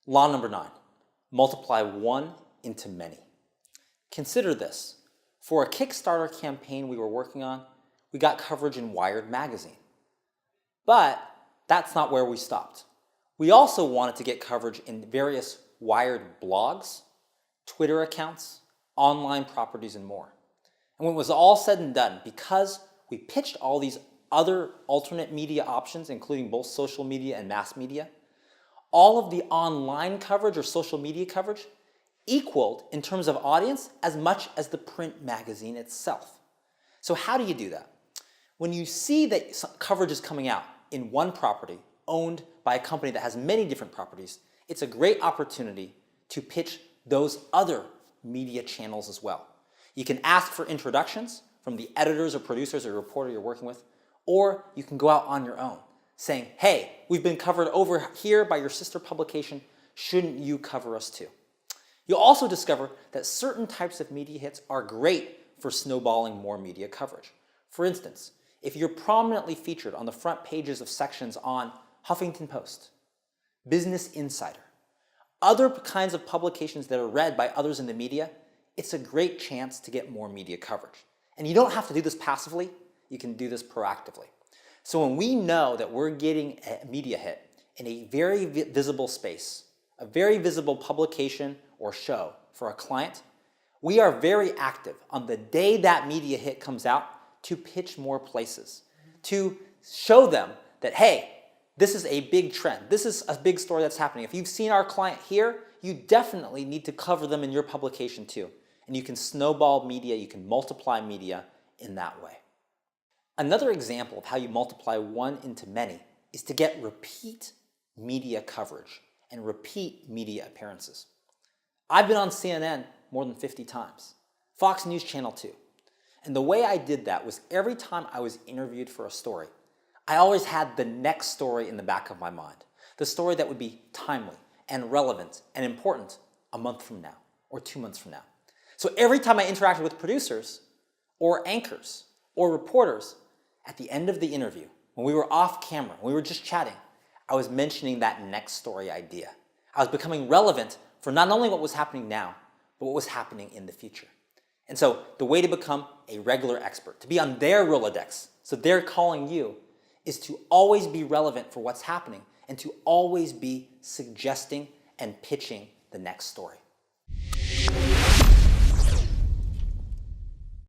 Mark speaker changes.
Speaker 1: Law number 9, multiply one into many. Consider this. For a Kickstarter campaign we were working on, we got coverage in Wired magazine. But that's not where we stopped. We also wanted to get coverage in various Wired blogs, Twitter accounts, online properties, and more. And when it was all said and done, because we pitched all these other alternate media options, including both social media and mass media, all of the online coverage or social media coverage equaled in terms of audience as much as the print magazine itself. So how do you do that? When you see that coverage is coming out in one property owned by a company that has many different properties, it's a great opportunity to pitch those other media channels as well. You can ask for introductions from the editors or producers or reporter you're working with, or you can go out on your own saying, hey, we've been covered over here by your sister publication, shouldn't you cover us too? You'll also discover that certain types of media hits are great for snowballing more media coverage. For instance, if you're prominently featured on the front pages of sections on Huffington Post, Business Insider, other kinds of publications that are read by others in the media, it's a great chance to get more media coverage. And you don't have to do this passively, you can do this proactively. So when we know that we're getting a media hit in a very visible space, a very visible publication or show for a client, we are very active on the day that media hit comes out to pitch more places, to show them that, hey, this is a big trend. This is a big story that's happening. If you've seen our client here, you definitely need to cover them in your publication too. And you can snowball media, you can multiply media in that way. Another example of how you multiply one into many is to get repeat media coverage and repeat media appearances. I've been on CNN more than 50 times, Fox News Channel too. And the way I did that was every time I was interviewed for a story, I always had the next story in the back of my mind. The story that would be timely and relevant and important a month from now or 2 months from now. So every time I interacted with producers or anchors or reporters, at the end of the interview, when we were off camera, when we were just chatting, I was mentioning that next story idea. I was becoming relevant for not only what was happening now, but what was happening in the future. And so the way to become a regular expert, to be on their Rolodex, so they're calling you, is to always be relevant for what's happening and to always be suggesting and pitching the next story.